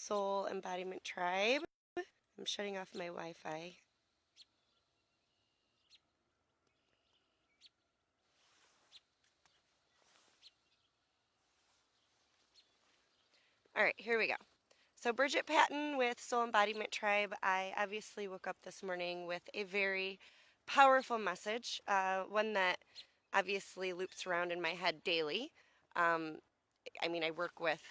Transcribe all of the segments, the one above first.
Soul Embodiment Tribe. I'm shutting off my Wi-Fi. All right, here we go. So Bridget Patton with Soul Embodiment Tribe. I obviously woke up this morning with a very powerful message, one that obviously loops around in my head daily. Um, I work with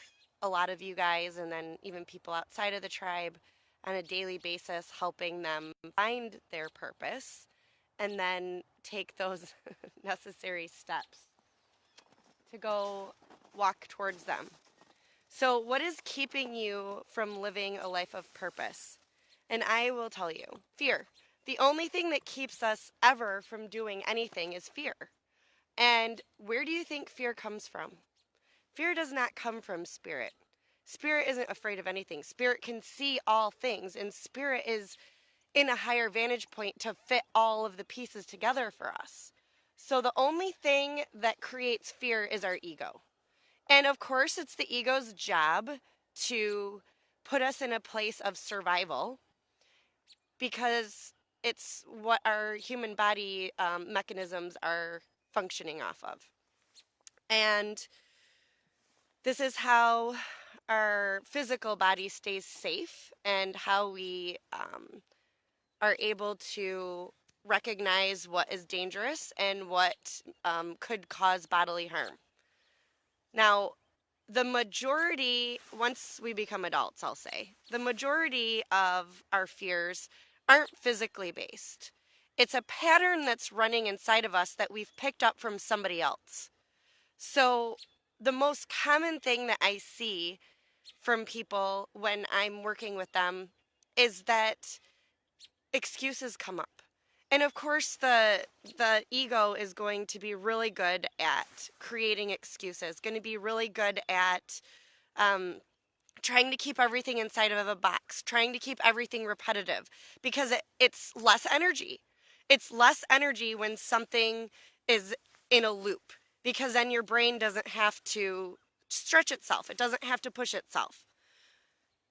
a lot of you guys and then even people outside of the tribe on a daily basis, helping them find their purpose and then take those necessary steps to go walk towards them. So, what is keeping you from living a life of purpose? And I will tell you, fear. The only thing that keeps us ever from doing anything is fear. And where do you think fear comes from? Fear does not come from spirit. Spirit isn't afraid of anything. Spirit can see all things, and spirit is in a higher vantage point to fit all of the pieces together for us. So the only thing that creates fear is our ego. And of course, it's the ego's job to put us in a place of survival because it's what our human body mechanisms are functioning off of. And this is how our physical body stays safe and how we are able to recognize what is dangerous and what could cause bodily harm. Now, the majority, once we become adults, I'll say, the majority of our fears aren't physically based. It's a pattern that's running inside of us that we've picked up from somebody else. So, the most common thing that I see from people when I'm working with them is that excuses come up. And of course, the ego is going to be really good at creating excuses, going to be really good at um, trying to keep everything inside of a box, trying to keep everything repetitive because it's less energy. It's less energy when something is in a loop because then your brain doesn't have to stretch itself, it doesn't have to push itself.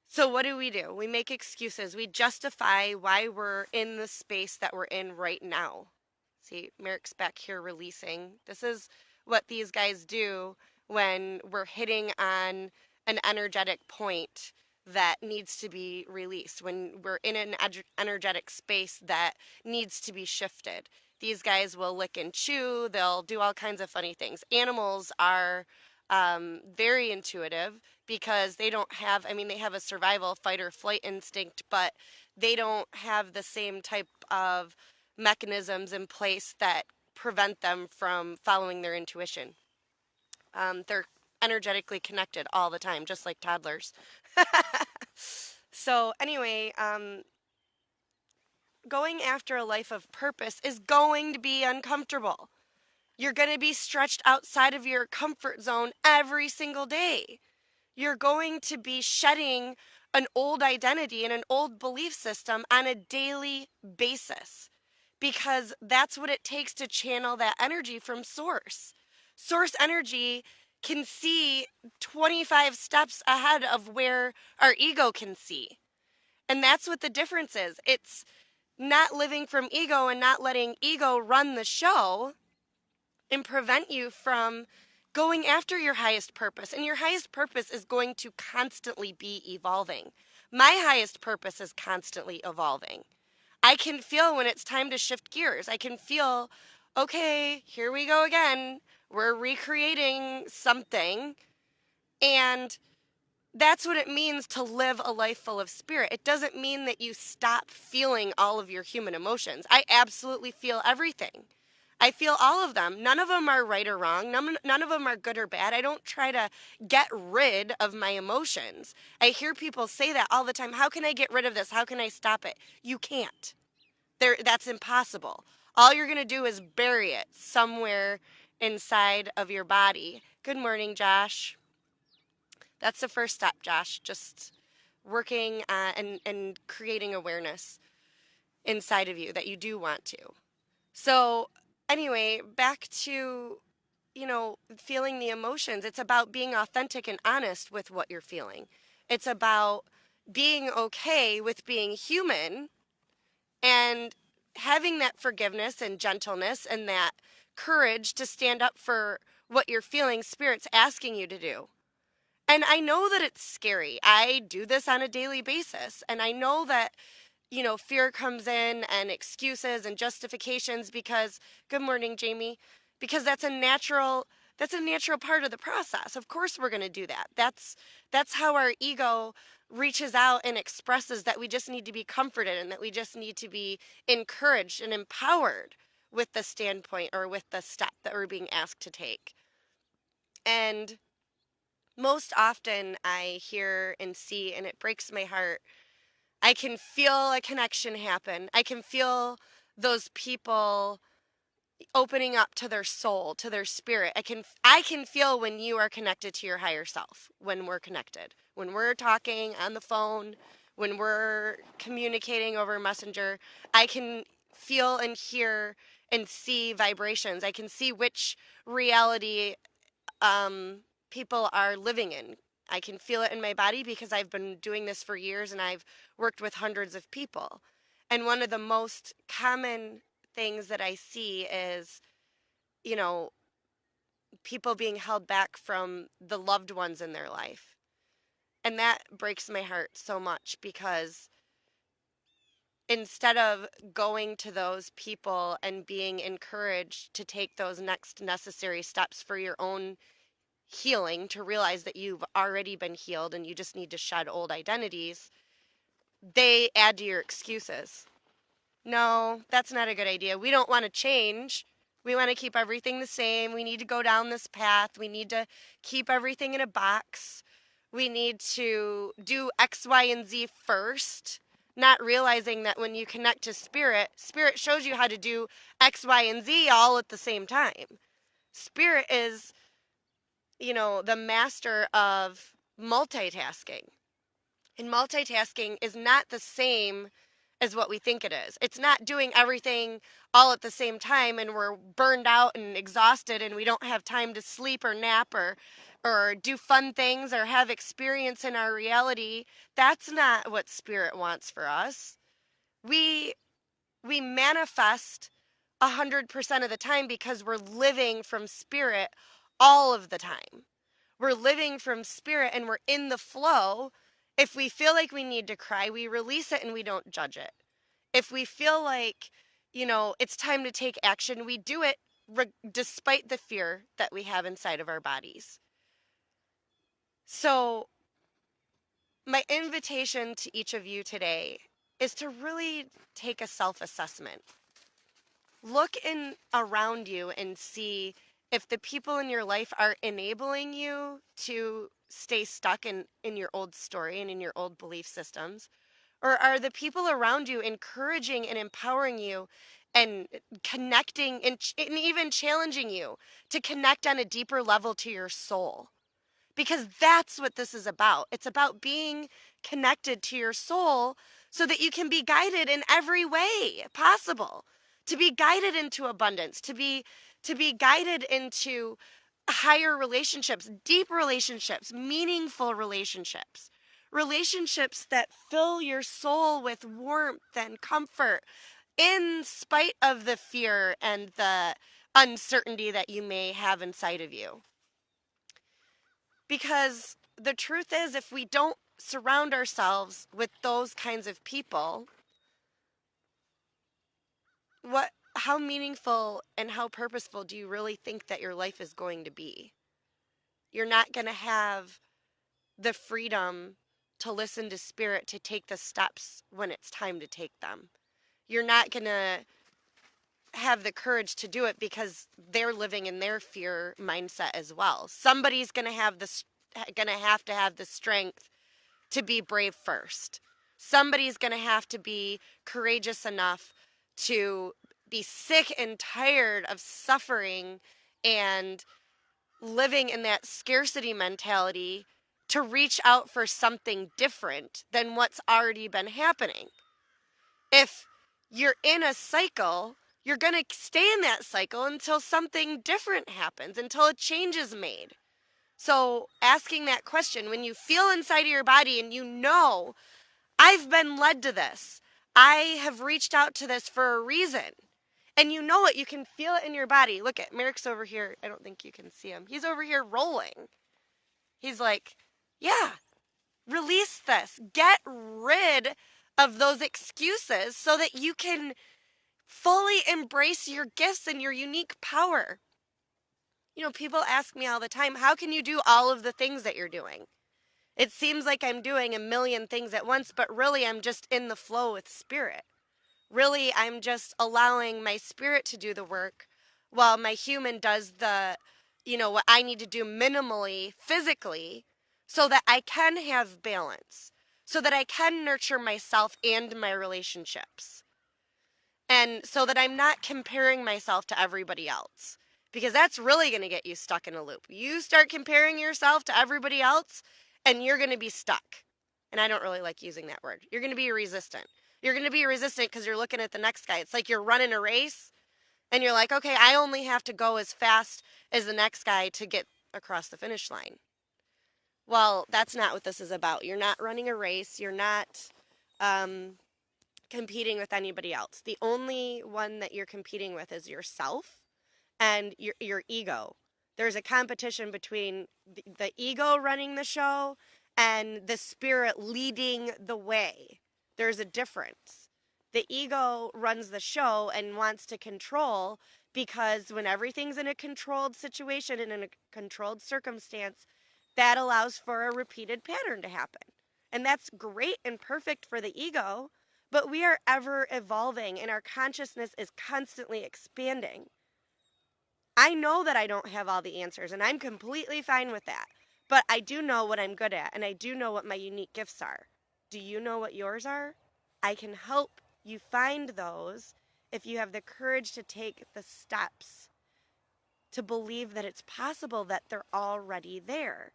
So, what do? We make excuses. We justify why we're in the space that we're in right now. See, Merrick's back here releasing. This is what these guys do when we're hitting on an energetic point that needs to be released, when we're in an energetic space that needs to be shifted. These guys will lick and chew, they'll do all kinds of funny things. Animals are very intuitive because they don't have, they have a survival fight or flight instinct, but they don't have the same type of mechanisms in place that prevent them from following their intuition. They're energetically connected all the time, just like toddlers. So, anyway, going after a life of purpose is going to be uncomfortable. You're going to be stretched outside of your comfort zone every single day. You're going to be shedding an old identity and an old belief system on a daily basis because that's what it takes to channel that energy from source. Source energy can see 25 steps ahead of where our ego can see. And that's what the difference is. It's not living from ego and not letting ego run the show and prevent you from going after your highest purpose. And your highest purpose is going to constantly be evolving. My highest purpose is constantly evolving. I can feel when it's time to shift gears. I can feel, okay, here we go again. We're recreating something. And that's what it means to live a life full of spirit. It doesn't mean that you stop feeling all of your human emotions. I absolutely feel everything. I feel all of them. None of them are right or wrong. None of them are good or bad. I don't try to get rid of my emotions. I hear people say that all the time. How can I get rid of this? How can I stop it? You can't. That's impossible. All you're going to do is bury it somewhere inside of your body. Good morning, Josh. That's the first step, Josh. Just working and creating awareness inside of you that you do want to. So, anyway, back to, feeling the emotions. It's about being authentic and honest with what you're feeling. It's about being okay with being human and having that forgiveness and gentleness and that courage to stand up for what you're feeling Spirit's asking you to do. And I know that it's scary. I do this on a daily basis. And I know that, fear comes in and excuses and justifications because, good morning, Jamie, because that's a natural part of the process. Of course we're going to do that. That's how our ego reaches out and expresses that we just need to be comforted and that we just need to be encouraged and empowered with the standpoint or with the step that we're being asked to take. And most often I hear and see, and it breaks my heart, I can feel a connection happen. I can feel those people opening up to their soul, to their spirit. I can feel when you are connected to your higher self, when we're connected. When we're talking on the phone, when we're communicating over Messenger, I can feel and hear and see vibrations. I can see which reality people are living in. I can feel it in my body because I've been doing this for years and I've worked with hundreds of people. And one of the most common things that I see is, you know, people being held back from the loved ones in their life. And that breaks my heart so much because instead of going to those people and being encouraged to take those next necessary steps for your own healing, to realize that you've already been healed and you just need to shed old identities, they add to your excuses. No, that's not a good idea. We don't want to change. We want to keep everything the same. We need to go down this path. We need to keep everything in a box. We need to do X, Y, and Z first, not realizing that when you connect to Spirit, Spirit shows you how to do X, Y, and Z all at the same time. Spirit is, the master of multitasking. And multitasking is not the same as what we think it is. It's not doing everything all at the same time and we're burned out and exhausted and we don't have time to sleep or nap or do fun things or have experience in our reality. That's not what Spirit wants for us. We manifest 100% of the time because we're living from Spirit all of the time. We're living from Spirit and we're in the flow. If we feel like we need to cry, we release it and we don't judge it. If we feel like, it's time to take action, we do it despite the fear that we have inside of our bodies. So, my invitation to each of you today is to really take a self-assessment. Look in around you and see if the people in your life are enabling you to stay stuck in your old story and in your old belief systems, or are the people around you encouraging and empowering you and connecting and even challenging you to connect on a deeper level to your soul? Because that's what this is about. It's about being connected to your soul so that you can be guided in every way possible, to be guided into abundance, to be guided into higher relationships, deep relationships, meaningful relationships, relationships that fill your soul with warmth and comfort in spite of the fear and the uncertainty that you may have inside of you. Because the truth is, if we don't surround ourselves with those kinds of people, how meaningful and how purposeful do you really think that your life is going to be? You're not going to have the freedom to listen to Spirit, to take the steps when it's time to take them. You're not going to have the courage to do it because they're living in their fear mindset as well. Somebody's going to have to have the strength to be brave first. Somebody's going to have to be courageous enough to be sick and tired of suffering and living in that scarcity mentality to reach out for something different than what's already been happening. If you're in a cycle, you're going to stay in that cycle until something different happens, until a change is made. So asking that question, when you feel inside of your body and you know, I've been led to this, I have reached out to this for a reason. And you know it, you can feel it in your body. Look at Merrick's over here. I don't think you can see him. He's over here rolling. He's like, yeah, release this. Get rid of those excuses so that you can fully embrace your gifts and your unique power. You know, people ask me all the time, how can you do all of the things that you're doing? It seems like I'm doing a million things at once, but really I'm just in the flow with spirit. Really, I'm just allowing my spirit to do the work while my human does what I need to do minimally, physically, so that I can have balance, so that I can nurture myself and my relationships. And so that I'm not comparing myself to everybody else, because that's really going to get you stuck in a loop. You start comparing yourself to everybody else and you're going to be stuck. And I don't really like using that word. You're going to be resistant. You're going to be resistant because you're looking at the next guy. It's like you're running a race and you're like, okay, I only have to go as fast as the next guy to get across the finish line. Well, that's not what this is about. You're not running a race. You're not competing with anybody else. The only one that you're competing with is yourself and your ego. There's a competition between the ego running the show and the spirit leading the way. There's a difference. The ego runs the show and wants to control, because when everything's in a controlled situation and in a controlled circumstance, that allows for a repeated pattern to happen. And that's great and perfect for the ego, but we are ever evolving and our consciousness is constantly expanding. I know that I don't have all the answers, and I'm completely fine with that. But I do know what I'm good at, and I do know what my unique gifts are. Do you know what yours are? I can help you find those if you have the courage to take the steps to believe that it's possible that they're already there.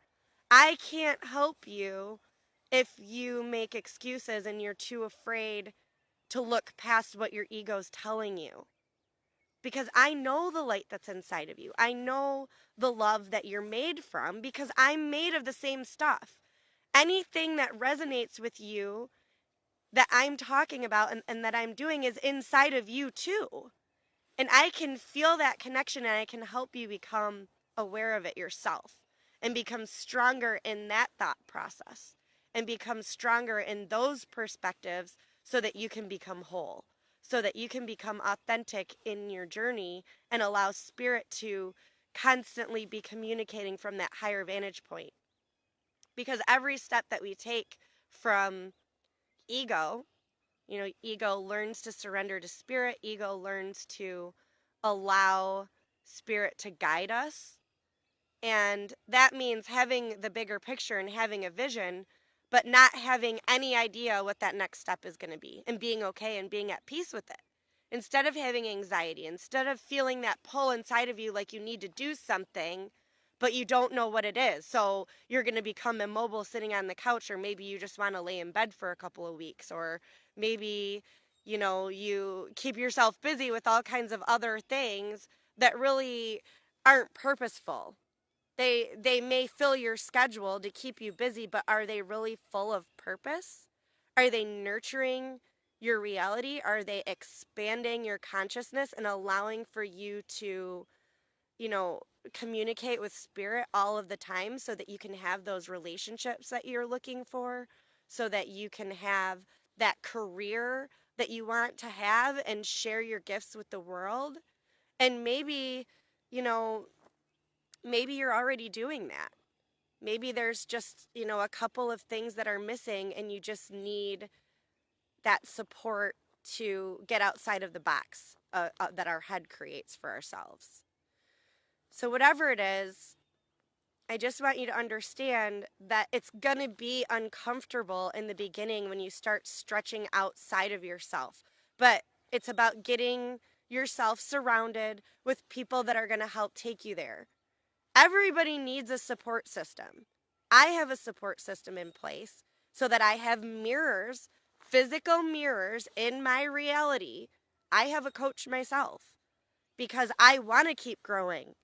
I can't help you if you make excuses and you're too afraid to look past what your ego's telling you. Because I know the light that's inside of you. I know the love that you're made from, because I'm made of the same stuff. Anything that resonates with you that I'm talking about and that I'm doing is inside of you too. And I can feel that connection, and I can help you become aware of it yourself and become stronger in that thought process and become stronger in those perspectives so that you can become whole, so that you can become authentic in your journey and allow spirit to constantly be communicating from that higher vantage point. Because every step that we take from ego, ego learns to surrender to spirit. Ego learns to allow spirit to guide us. And that means having the bigger picture and having a vision, but not having any idea what that next step is going to be, and being okay and being at peace with it. Instead of having anxiety, instead of feeling that pull inside of you like you need to do something, but you don't know what it is. So you're going to become immobile sitting on the couch, or maybe you just want to lay in bed for a couple of weeks, or maybe, you keep yourself busy with all kinds of other things that really aren't purposeful. They may fill your schedule to keep you busy, but are they really full of purpose? Are they nurturing your reality? Are they expanding your consciousness and allowing for you to, you know, communicate with spirit all of the time so that you can have those relationships that you're looking for, so that you can have that career that you want to have and share your gifts with the world? And maybe, you know, maybe you're already doing that. Maybe there's just, a couple of things that are missing and you just need that support to get outside of the box that our head creates for ourselves. So, whatever it is, I just want you to understand that it's going to be uncomfortable in the beginning when you start stretching outside of yourself. But it's about getting yourself surrounded with people that are going to help take you there. Everybody needs a support system. I have a support system in place so that I have mirrors, physical mirrors in my reality. I have a coach myself because I want to keep growing.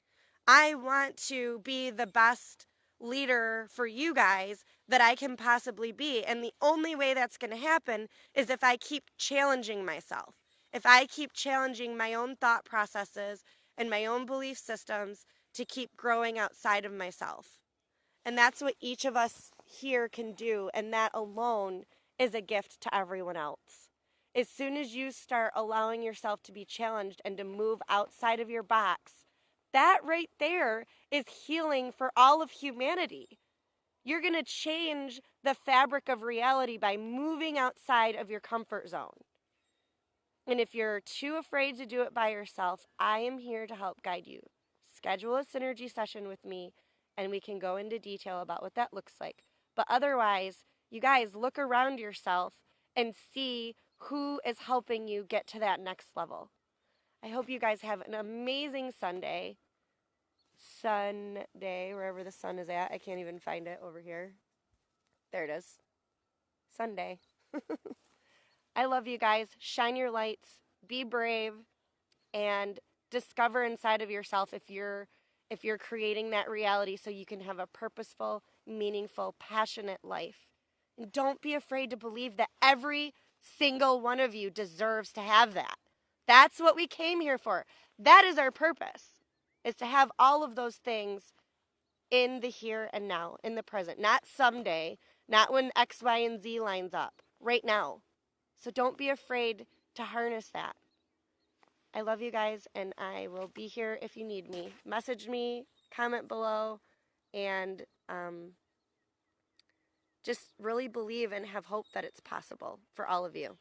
I want to be the best leader for you guys that I can possibly be. And the only way that's going to happen is if I keep challenging myself. If I keep challenging my own thought processes and my own belief systems to keep growing outside of myself. And that's what each of us here can do. And that alone is a gift to everyone else. As soon as you start allowing yourself to be challenged and to move outside of your box, that right there is healing for all of humanity. You're going to change the fabric of reality by moving outside of your comfort zone. And if you're too afraid to do it by yourself, I am here to help guide you. Schedule a synergy session with me, and we can go into detail about what that looks like. But otherwise, you guys look around yourself and see who is helping you get to that next level. I hope you guys have an amazing Sunday. Sunday, wherever the sun is at. I can't even find it over here. There it is. Sunday. I love you guys. Shine your lights. Be brave. And discover inside of yourself if you're creating that reality so you can have a purposeful, meaningful, passionate life. And don't be afraid to believe that every single one of you deserves to have that. That's what we came here for. That is our purpose, is to have all of those things in the here and now, in the present. Not someday, not when X, Y, and Z lines up. Right now. So don't be afraid to harness that. I love you guys, and I will be here if you need me. Message me, comment below, and just really believe and have hope that it's possible for all of you.